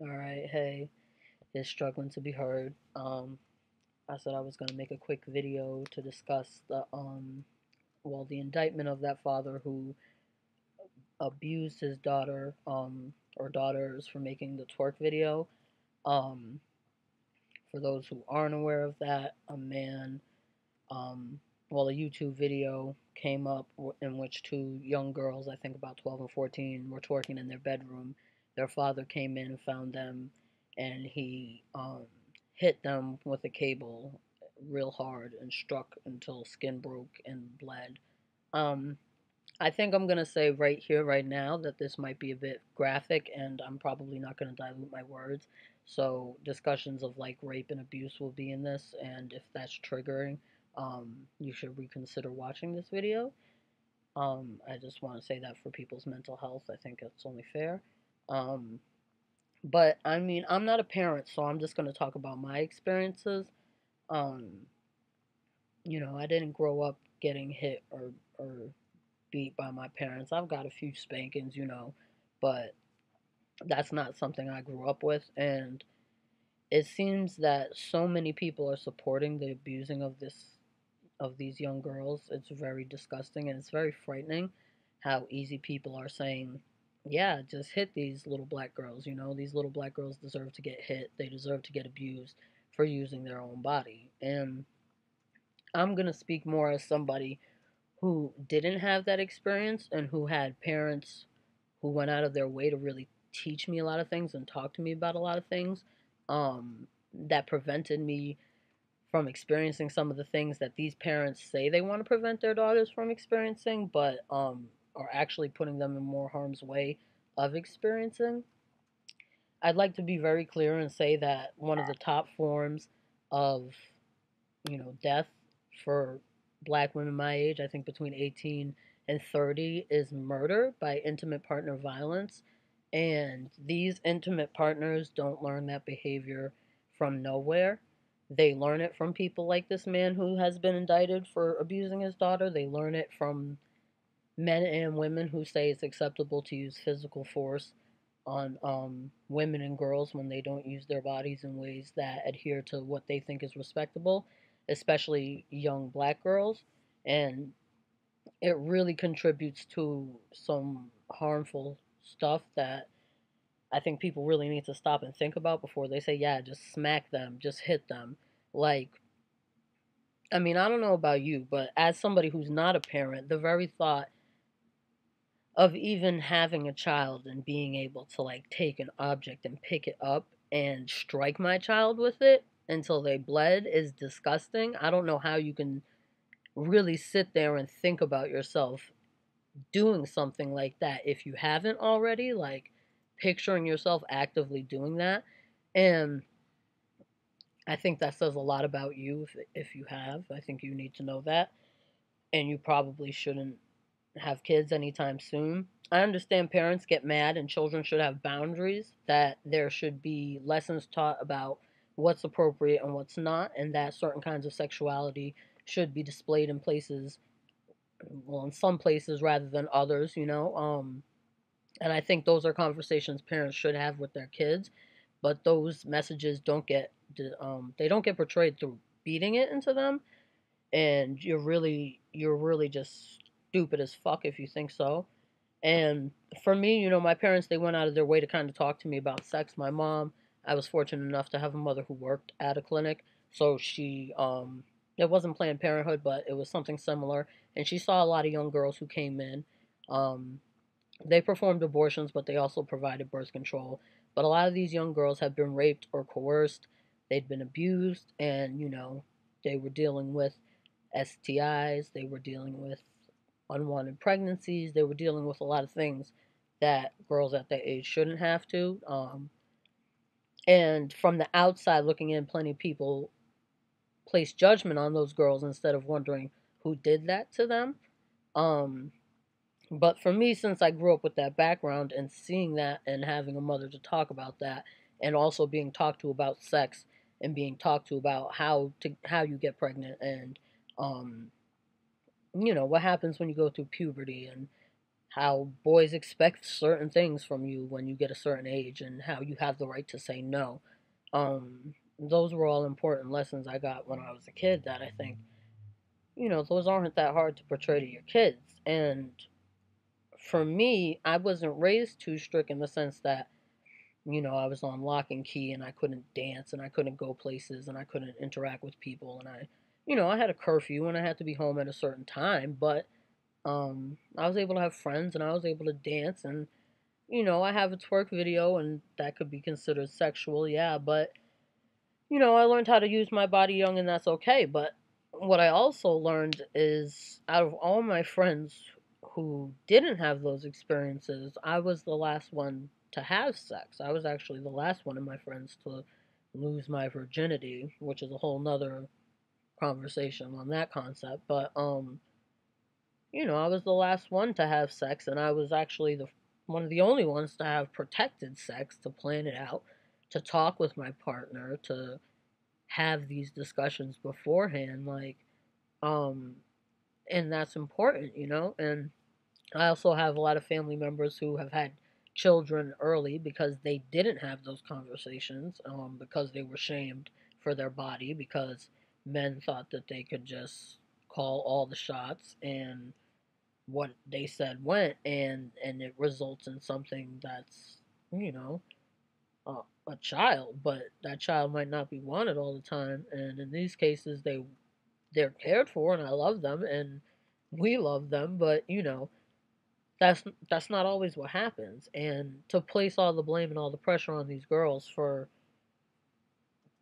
Alright, hey, is struggling to be heard. I said I was gonna make a quick video to discuss the indictment of that father who abused his daughter, or daughters for making the twerk video. Um, for those who aren't aware of that, um, a YouTube video came up in which two young girls, I think about 12 and 14, were twerking in their bedroom. Their father came in and found them, and he hit them with a cable real hard and struck until skin broke and bled. Um, I think I'm going to say right here, right now, that this might be a bit graphic, and I'm probably not going to dilute my words. So, discussions of like rape and abuse will be in this, and if that's triggering, you should reconsider watching this video. I just want to say that for people's mental health, I think it's only fair. Um, but I mean, I'm not a parent, so I'm just going to talk about my experiences. Um, I didn't grow up getting hit or beat by my parents. I've got a few spankings, but that's not something I grew up with. And it seems that so many people are supporting the abusing of these young girls. It's very disgusting and it's very frightening how easy people are saying, yeah, just hit these little black girls. These little black girls deserve to get hit. They deserve to get abused for using their own body. And I'm going to speak more as somebody who didn't have that experience and who had parents who went out of their way to really teach me a lot of things and talk to me about a lot of things, that prevented me from experiencing some of the things that these parents say they want to prevent their daughters from experiencing, but are actually putting them in more harm's way of experiencing. I'd like to be very clear and say that one of the top forms of, death for black women my age, I think between 18 and 30, is murder by intimate partner violence. And these intimate partners don't learn that behavior from nowhere. They learn it from people like this man who has been indicted for abusing his daughter. They learn it from men and women who say it's acceptable to use physical force on women and girls when they don't use their bodies in ways that adhere to what they think is respectable, especially young black girls. And it really contributes to some harmful stuff that I think people really need to stop and think about before they say, yeah, just smack them, just hit them. Like, I mean, I don't know about you, but as somebody who's not a parent, the very thought of even having a child and being able to like take an object and pick it up and strike my child with it until they bled is disgusting. I don't know how you can really sit there and think about yourself doing something like that if you haven't already, like picturing yourself actively doing that. And I think that says a lot about you if you have. I think you need to know that. And you probably shouldn't have kids anytime soon. I understand parents get mad and children should have boundaries, that there should be lessons taught about what's appropriate and what's not, and that certain kinds of sexuality should be displayed in places, well, in some places rather than others. And I think those are conversations parents should have with their kids, but those messages they don't get portrayed through beating it into them, and you're really just stupid as fuck if you think so. And for me, my parents, they went out of their way to kind of talk to me about sex. My mom, I was fortunate enough to have a mother who worked at a clinic, so it wasn't Planned Parenthood, but it was something similar, and she saw a lot of young girls who came in. Um, they performed abortions, but they also provided birth control. But a lot of these young girls have been raped or coerced. They'd been abused, and they were dealing with STIs. They were dealing with unwanted pregnancies. They were dealing with a lot of things that girls at that age shouldn't have to. And from the outside looking in, plenty of people place judgment on those girls instead of wondering who did that to them. Um, but for me, since I grew up with that background and seeing that and having a mother to talk about that, and also being talked to about sex and being talked to about how you get pregnant and what happens when you go through puberty and how boys expect certain things from you when you get a certain age, and how you have the right to say no. Those were all important lessons I got when I was a kid that I think, those aren't that hard to portray to your kids. And for me, I wasn't raised too strict in the sense that, I was on lock and key and I couldn't dance and I couldn't go places and I couldn't interact with people, and I had a curfew and I had to be home at a certain time, but I was able to have friends and I was able to dance, and I have a twerk video and that could be considered sexual, yeah, but I learned how to use my body young, and that's okay. But what I also learned is, out of all my friends who didn't have those experiences, I was the last one to have sex. I was actually the last one of my friends to lose my virginity, which is a whole nother conversation on that concept. But I was the last one to have sex, and I was actually the one of the only ones to have protected sex, to plan it out, to talk with my partner, to have these discussions beforehand, like, um and that's important, and I also have a lot of family members who have had children early because they didn't have those conversations, because they were shamed for their body, because men thought that they could just call all the shots and what they said went, and it results in something that's, you know a child, but that child might not be wanted all the time. And in these cases, they're cared for, and I love them, and we love them. But that's not always what happens. And to place all the blame and all the pressure on these girls for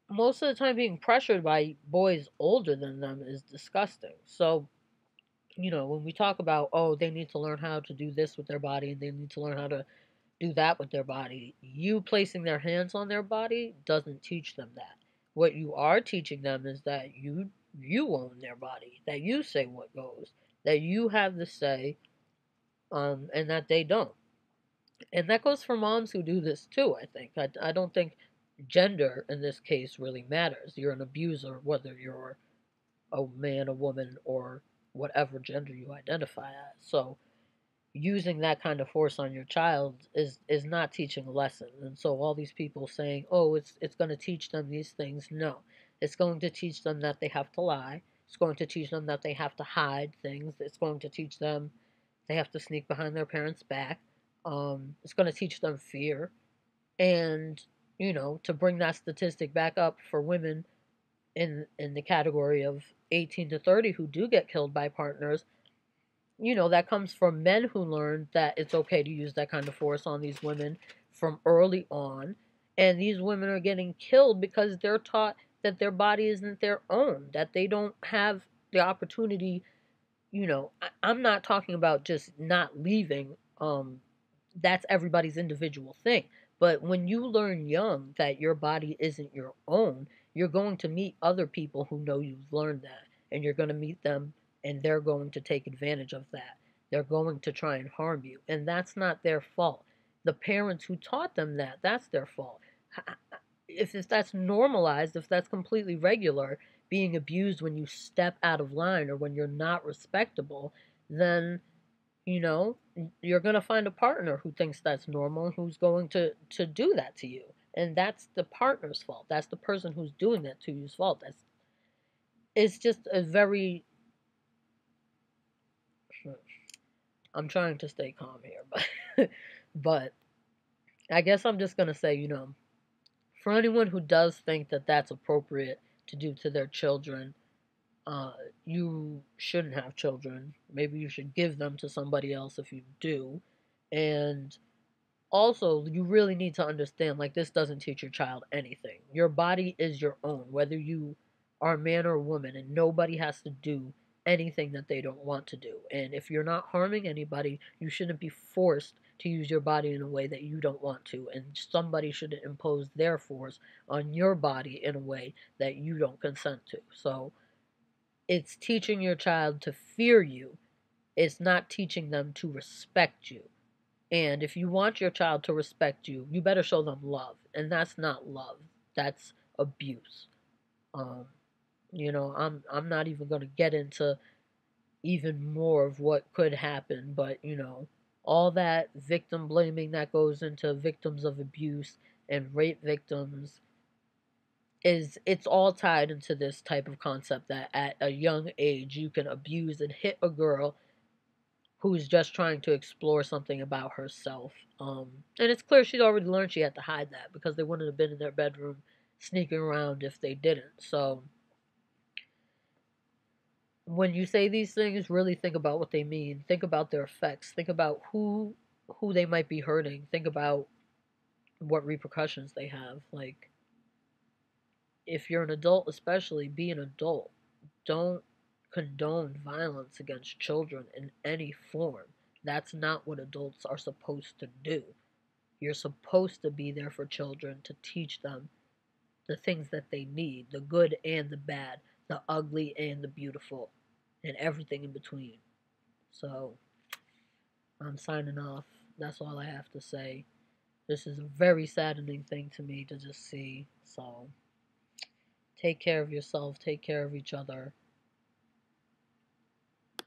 most of the time being pressured by boys older than them is disgusting. So when we talk about, oh, they need to learn how to do this with their body and they need to learn how to do that with their body. You placing their hands on their body doesn't teach them that. What you are teaching them is that you own their body, that you say what goes, that you have the say, and that they don't. And that goes for moms who do this too. I think I don't think gender in this case really matters. You're an abuser whether you're a man, a woman, or whatever gender you identify as. So using that kind of force on your child is not teaching a lesson. And so all these people saying, "Oh, it's going to teach them these things." No. It's going to teach them that they have to lie. It's going to teach them that they have to hide things. It's going to teach them they have to sneak behind their parents' back. It's going to teach them fear. And, to bring that statistic back up for women in the category of 18 to 30 who do get killed by partners, that comes from men who learned that it's okay to use that kind of force on these women from early on. And these women are getting killed because they're taught that their body isn't their own, that they don't have the opportunity. I'm not talking about just not leaving. That's everybody's individual thing. But when you learn young that your body isn't your own, you're going to meet other people who know you've learned that. And you're going to meet them, and they're going to take advantage of that. They're going to try and harm you. And that's not their fault. The parents who taught them that, that's their fault. If that's normalized, if that's completely regular, being abused when you step out of line or when you're not respectable, then you know you're going to find a partner who thinks that's normal, who's going to do that to you, and that's the partner's fault. That's the person who's doing that to you's fault. It's just a very, I'm trying to stay calm here, but but I guess I'm just going to say, for anyone who does think that that's appropriate to do to their children, uh, you shouldn't have children. Maybe you should give them to somebody else if you do. And also, you really need to understand, like, this doesn't teach your child anything. Your body is your own, whether you are a man or a woman, and nobody has to do anything that they don't want to do. And if you're not harming anybody, you shouldn't be forced to use your body in a way that you don't want to. And somebody shouldn't impose their force on your body in a way that you don't consent to. So it's teaching your child to fear you. It's not teaching them to respect you. And if you want your child to respect you, you better show them love. And that's not love. That's abuse. Um, I'm not even going to get into even more of what could happen, but All that victim blaming that goes into victims of abuse and rape victims it's all tied into this type of concept that at a young age you can abuse and hit a girl who's just trying to explore something about herself. And it's clear she'd already learned she had to hide that because they wouldn't have been in their bedroom sneaking around if they didn't. So when you say these things, really think about what they mean. Think about their effects. Think about who they might be hurting. Think about what repercussions they have. Like, if you're an adult, especially, be an adult. Don't condone violence against children in any form. That's not what adults are supposed to do. You're supposed to be there for children to teach them the things that they need, the good and the bad, the ugly and the beautiful, and everything in between. So, I'm signing off. That's all I have to say. This is a very saddening thing to me to just see. So, take care of yourself, take care of each other.